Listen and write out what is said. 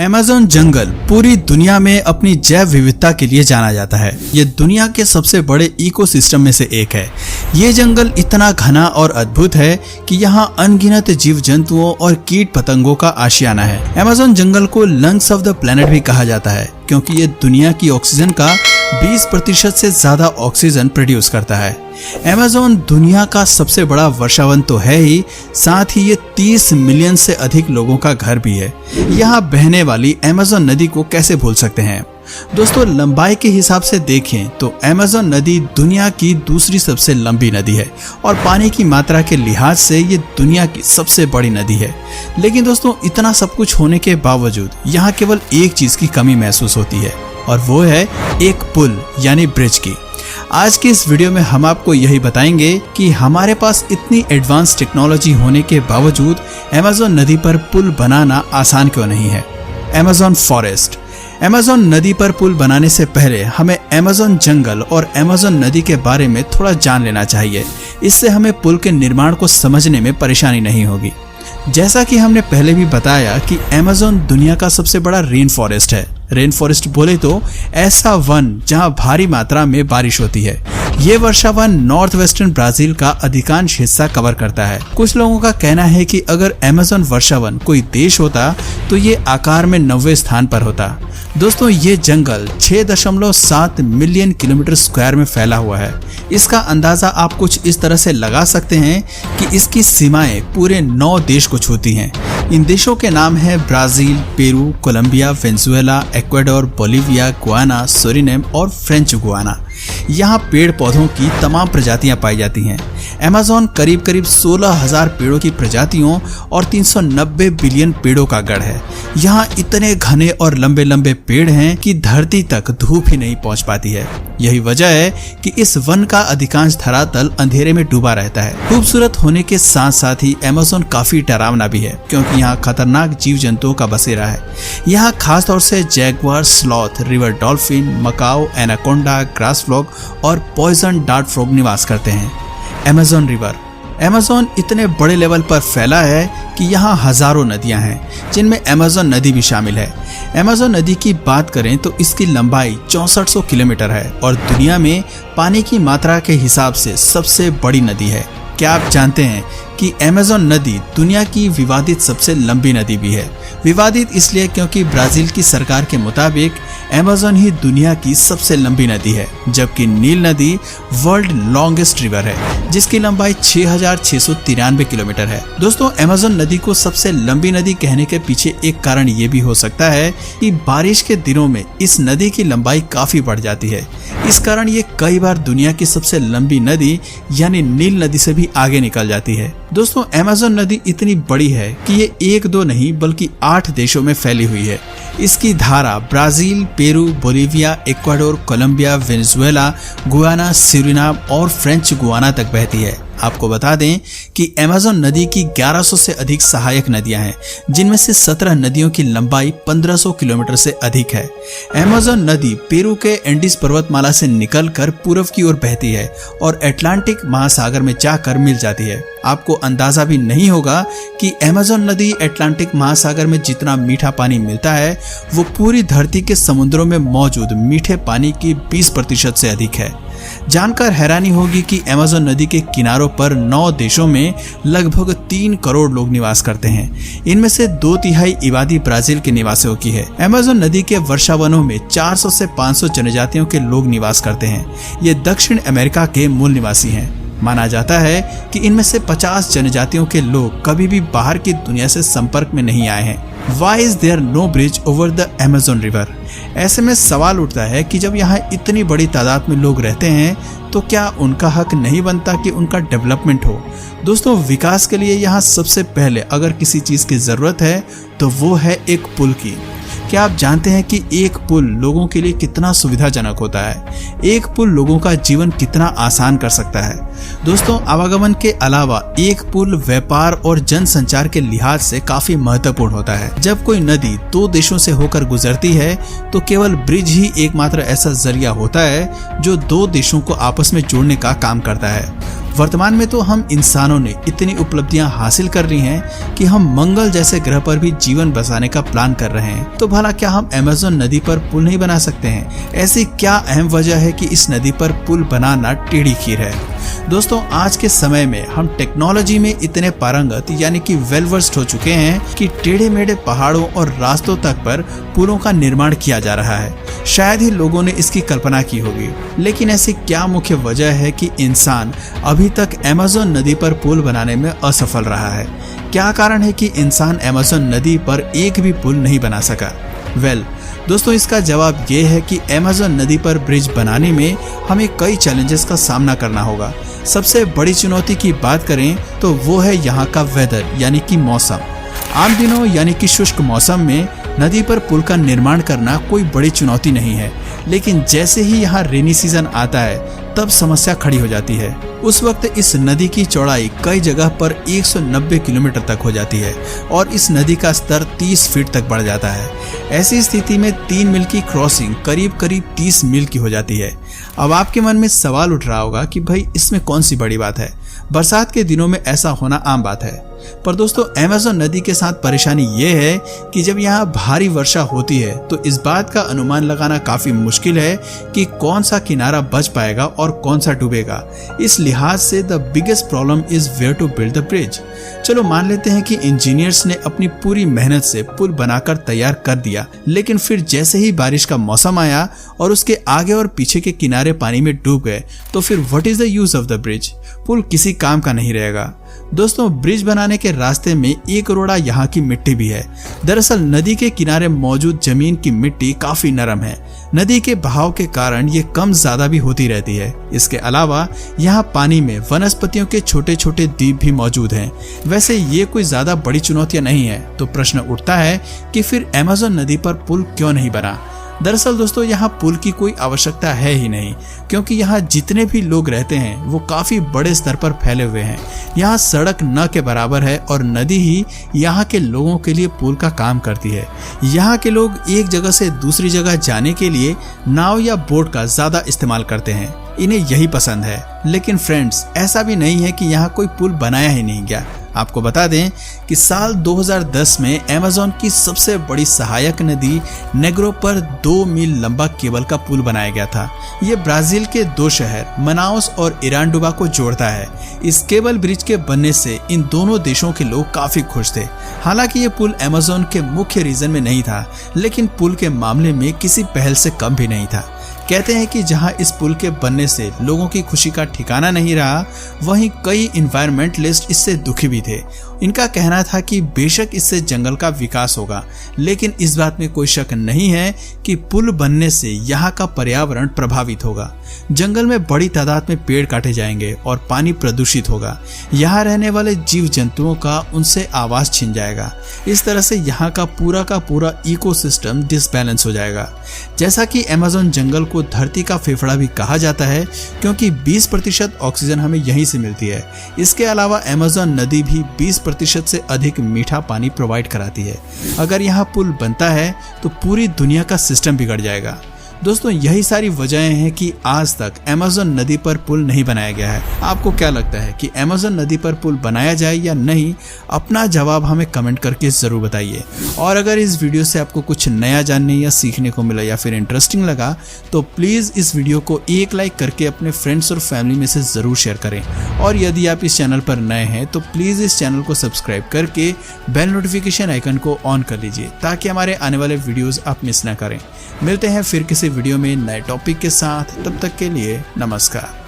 Amazon जंगल पूरी दुनिया में अपनी जैव विविधता के लिए जाना जाता है। ये दुनिया के सबसे बड़े इकोसिस्टम में से एक है। ये जंगल इतना घना और अद्भुत है कि यहाँ अनगिनत जीव जंतुओं और कीट पतंगों का आशियाना है। अमेज़न जंगल को लंग्स ऑफ द प्लेनेट भी कहा जाता है क्योंकि ये दुनिया की ऑक्सीजन का 20% से ज्यादा ऑक्सीजन प्रोड्यूस करता है। अमेज़न दुनिया का सबसे बड़ा वर्षावन तो है ही, साथ ही ये 30 मिलियन से अधिक लोगों का घर भी है। यहाँ बहने वाली अमेज़न नदी को कैसे भूल सकते हैं। दोस्तों, लंबाई के हिसाब से देखें तो अमेज़न नदी दुनिया की दूसरी सबसे लंबी नदी है और पानी की मात्रा के लिहाज से ये दुनिया की सबसे बड़ी नदी है। लेकिन दोस्तों, इतना सब कुछ होने के बावजूद यहाँ केवल एक चीज की कमी महसूस होती है और वो है एक पुल यानी ब्रिज की। आज की इस वीडियो में हम आपको यही बताएंगे कि हमारे पास इतनी एडवांस टेक्नोलॉजी होने के बावजूद अमेज़न नदी पर पुल बनाना आसान क्यों नहीं है। Amazon forest. अमेज़न नदी पर पुल बनाने से पहले हमें अमेज़न जंगल और अमेज़न नदी के बारे में थोड़ा जान लेना चाहिए। इससे हमें पुल के निर्माण को समझने में परेशानी नहीं होगी। जैसा कि हमने पहले भी बताया कि अमेज़न दुनिया का सबसे बड़ा रेन फॉरेस्ट है। रेन फॉरेस्ट बोले तो ऐसा वन जहां भारी मात्रा में बारिश होती है। ये वर्षा वन नॉर्थ वेस्टर्न ब्राजील का अधिकांश हिस्सा कवर करता है। कुछ लोगों का कहना है कि अगर अमेज़न वर्षा वन कोई देश होता तो ये आकार में 90वें स्थान पर होता। दोस्तों, ये जंगल 6.7 मिलियन किलोमीटर स्क्वायर में फैला हुआ है। इसका अंदाजा आप कुछ इस तरह से लगा सकते हैं कि इसकी सीमाएं पूरे 9 देश को छूती हैं। इन देशों के नाम है Brazil, Peru, Colombia, Venezuela, Ecuador, Bolivia, Guyana, Suriname और फ्रेंच गुयाना। यहाँ पेड़ पौधों की तमाम प्रजातियां पाई जाती हैं। अमेज़न करीब 16,000 पेड़ों की प्रजातियों और 390 बिलियन पेड़ों का गढ़ है। यहाँ इतने घने और लंबे लंबे पेड़ हैं कि धरती तक धूप ही नहीं पहुँच पाती है। यही वजह है कि इस वन का अधिकांश धरातल अंधेरे में डूबा रहता है। खूबसूरत होने के साथ साथ ही अमेज़न काफी डरावना भी है क्योंकि यहाँ खतरनाक जीव जंतुओं का बसेरा है। यहाँ खासतौर से jaguar, sloth, river dolphin, macaw, anaconda, grass frog और पॉइजन डार्ट फ्रॉग निवास करते हैं। Amazon river. अमेज़न इतने बड़े लेवल पर फैला है कि यहाँ हजारों नदियां हैं जिनमें अमेज़न नदी भी शामिल है। अमेज़न नदी की बात करें तो इसकी लंबाई 6400 किलोमीटर है और दुनिया में पानी की मात्रा के हिसाब से सबसे बड़ी नदी है। क्या आप जानते हैं कि अमेज़न नदी दुनिया की विवादित सबसे लंबी नदी भी है। विवादित इसलिए क्योंकि ब्राजील की सरकार के मुताबिक अमेज़न ही दुनिया की सबसे लंबी नदी है, जबकि नील नदी वर्ल्ड लॉन्गेस्ट रिवर है जिसकी लंबाई 6,693 किलोमीटर है। दोस्तों, अमेज़न नदी को सबसे लंबी नदी कहने के पीछे एक कारण ये भी हो सकता है कि बारिश के दिनों में इस नदी की लंबाई काफी बढ़ जाती है। इस कारण ये कई बार दुनिया की सबसे लंबी नदी यानी नील नदी से भी आगे निकल जाती है। दोस्तों, अमेज़न नदी इतनी बड़ी है कि ये 1-2 नहीं बल्कि 8 देशों में फैली हुई है। इसकी धारा Brazil, Peru, Bolivia, Ecuador, Colombia, Venezuela, Guyana, Suriname और फ्रेंच गुयाना तक बहती है। आपको बता दें कि अमेज़न नदी की 1100 से अधिक सहायक नदियां हैं जिनमें से 17 नदियों की लंबाई 1500 किलोमीटर से अधिक है। अमेज़न नदी पेरू के एंडीज पर्वतमाला से निकलकर पूर्व की ओर बहती है और अटलांटिक महासागर में जाकर मिल जाती है। आपको अंदाजा भी नहीं होगा कि अमेज़न नदी अटलांटिक महासागर में जितना मीठा पानी मिलता है वो पूरी धरती के समुद्रों में मौजूद मीठे पानी की 20% से अधिक है। जानकर हैरानी होगी कि अमेज़न नदी के किनारों पर 9 देशों में लगभग 3 करोड़ लोग निवास करते हैं। इनमें से 2/3 आबादी ब्राजील के निवासियों की है। अमेज़न नदी के वर्षावनों में 400 से 500 जनजातियों के लोग निवास करते हैं। ये दक्षिण अमेरिका के मूल निवासी हैं। माना जाता है कि इनमें से 50 जनजातियों के लोग कभी भी बाहर की दुनिया से संपर्क में नहीं आए हैं। Why is there no bridge over the Amazon River? ऐसे में सवाल उठता है कि जब यहाँ इतनी बड़ी तादाद में लोग रहते हैं तो क्या उनका हक नहीं बनता कि उनका डेवलपमेंट हो। दोस्तों, विकास के लिए यहाँ सबसे पहले अगर किसी चीज की जरूरत है तो वो है एक पुल की। क्या आप जानते हैं कि एक पुल लोगों के लिए कितना सुविधाजनक होता है। एक पुल लोगों का जीवन कितना आसान कर सकता है। दोस्तों, आवागमन के अलावा एक पुल व्यापार और जनसंचार के लिहाज से काफी महत्वपूर्ण होता है। जब कोई नदी 2 देशों से होकर गुजरती है तो केवल ब्रिज ही एकमात्र ऐसा जरिया होता है जो 2 देशों को आपस में जोड़ने का काम करता है। वर्तमान में तो हम इंसानों ने इतनी उपलब्धियां हासिल कर ली हैं कि हम मंगल जैसे ग्रह पर भी जीवन बसाने का प्लान कर रहे हैं। तो भला क्या हम अमेज़न नदी पर पुल नहीं बना सकते हैं? ऐसी क्या अहम वजह है कि इस नदी पर पुल बनाना टेढ़ी खीर है? दोस्तों, आज के समय में हम टेक्नोलॉजी में इतने पारंगत यानी कि वेल वर्स्ड हो चुके हैं कि टेढ़े मेढ़े पहाड़ों और रास्तों तक पर पुलों का निर्माण किया जा रहा है। शायद ही लोगों ने इसकी कल्पना की होगी, लेकिन ऐसी क्या मुख्य वजह है कि इंसान अभी तक अमेज़न नदी पर पुल बनाने में असफल रहा है? क्या कारण है कि इंसान अमेज़न नदी पर एक भी पुल नहीं बना सका? दोस्तों, इसका जवाब ये है कि अमेज़न नदी पर ब्रिज बनाने में हमें कई चैलेंजेस का सामना करना होगा। सबसे बड़ी चुनौती की बात करें तो वो है यहाँ का वेदर यानी कि मौसम। आम दिनों यानी कि शुष्क मौसम में नदी पर पुल का निर्माण करना कोई बड़ी चुनौती नहीं है, लेकिन जैसे ही यहाँ रेनी सीजन आता है तब समस्या खड़ी हो जाती है। उस वक्त इस नदी की चौड़ाई कई जगह पर 190 किलोमीटर तक हो जाती है और इस नदी का स्तर 30 फीट तक बढ़ जाता है। ऐसी स्थिति में 3 मील की क्रॉसिंग करीब 30 मील की हो जाती है। अब आपके मन में सवाल उठ रहा होगा कि भाई इसमें कौन सी बड़ी बात है? बरसात के दिनों में ऐसा होना आम बात है। पर दोस्तों, अमेज़न नदी के साथ परेशानी ये है कि जब यहाँ भारी वर्षा होती है तो इस बात का अनुमान लगाना काफी मुश्किल है कि कौन सा किनारा बच पाएगा और कौन सा डूबेगा। इस लिहाज से the biggest problem is where to build the bridge. चलो मान लेते हैं कि इंजीनियर्स ने अपनी पूरी मेहनत से पुल बनाकर तैयार कर दिया, लेकिन फिर जैसे ही बारिश का मौसम आया और उसके आगे और पीछे के किनारे पानी में डूब गए तो फिर what is the use of the bridge? पुल किसी काम का नहीं रहेगा। दोस्तों, ब्रिज बनाने के रास्ते में एक करोड़ा यहाँ की मिट्टी भी है। दरअसल नदी के किनारे मौजूद जमीन की मिट्टी काफी नरम है। नदी के बहाव के कारण ये कम ज्यादा भी होती रहती है। इसके अलावा यहाँ पानी में वनस्पतियों के छोटे छोटे द्वीप भी मौजूद हैं। वैसे ये कोई ज्यादा बड़ी चुनौतियां नहीं है। तो प्रश्न उठता है कि फिर अमेज़न नदी पर पुल क्यों नहीं बना? दरअसल दोस्तों, यहाँ पुल की कोई आवश्यकता है ही नहीं, क्योंकि यहाँ जितने भी लोग रहते हैं वो काफी बड़े स्तर पर फैले हुए हैं। यहाँ सड़क न के बराबर है और नदी ही यहाँ के लोगों के लिए पुल का काम करती है। यहाँ के लोग एक जगह से दूसरी जगह जाने के लिए नाव या बोट का ज्यादा इस्तेमाल करते हैं। इन्हें यही पसंद है। लेकिन फ्रेंड्स, ऐसा भी नहीं है कि यहाँ कोई पुल बनाया ही नहीं गया। आपको बता दें कि साल 2010 में अमेज़न की सबसे बड़ी सहायक नदी नेग्रो पर 2 मील लंबा केबल का पुल बनाया गया था। ये ब्राजील के 2 शहर मनाउस और इरांडुबा को जोड़ता है। इस केबल ब्रिज के बनने से इन दोनों देशों के लोग काफी खुश थे। हालांकि ये पुल अमेज़न के मुख्य रीजन में नहीं था, लेकिन पुल के मामले में किसी पहल से कम भी नहीं था। कहते हैं कि जहां इस पुल के बनने से लोगों की खुशी का ठिकाना नहीं रहा, वहीं कई एनवायरमेंटलिस्ट इससे दुखी भी थे। इनका कहना था कि बेशक इससे जंगल का विकास होगा, लेकिन इस बात में कोई शक नहीं है कि पुल बनने से यहाँ का पर्यावरण प्रभावित होगा। जंगल में बड़ी तादाद में पेड़ काटे जाएंगे और पानी प्रदूषित होगा। यहाँ रहने वाले जीव जंतुओं का उनसे आवास छिन जाएगा। इस तरह से यहाँ का पूरा इकोसिस्टम डिसबैलेंस हो जाएगा। जैसा कि अमेज़न जंगल को धरती का फेफड़ा भी कहा जाता है, क्योंकि 20% ऑक्सीजन हमें यहीं से मिलती है। इसके अलावा अमेज़न नदी भी 20% से अधिक मीठा पानी प्रोवाइड कराती है। अगर यहाँ पुल बनता है तो पूरी दुनिया का सिस्टम बिगड़ जाएगा। दोस्तों, यही सारी वजहें हैं कि आज तक अमेज़न नदी पर पुल नहीं बनाया गया है। आपको क्या लगता है कि अमेज़न नदी पर पुल बनाया जाए या नहीं? अपना जवाब हमें कमेंट करके जरूर बताइए। और अगर इस वीडियो से आपको कुछ नया जानने या सीखने को मिला या फिर इंटरेस्टिंग लगा तो प्लीज इस वीडियो को एक लाइक करके अपने फ्रेंड्स और फैमिली में से जरूर शेयर करें। और यदि आप इस चैनल पर नए हैं तो प्लीज इस चैनल को सब्सक्राइब करके बेल नोटिफिकेशन आइकन को ऑन कर लीजिए, ताकि हमारे आने वाले वीडियोस आप मिस ना करें। मिलते हैं फिर किसी वीडियो में नए टॉपिक के साथ। तब तक के लिए नमस्कार।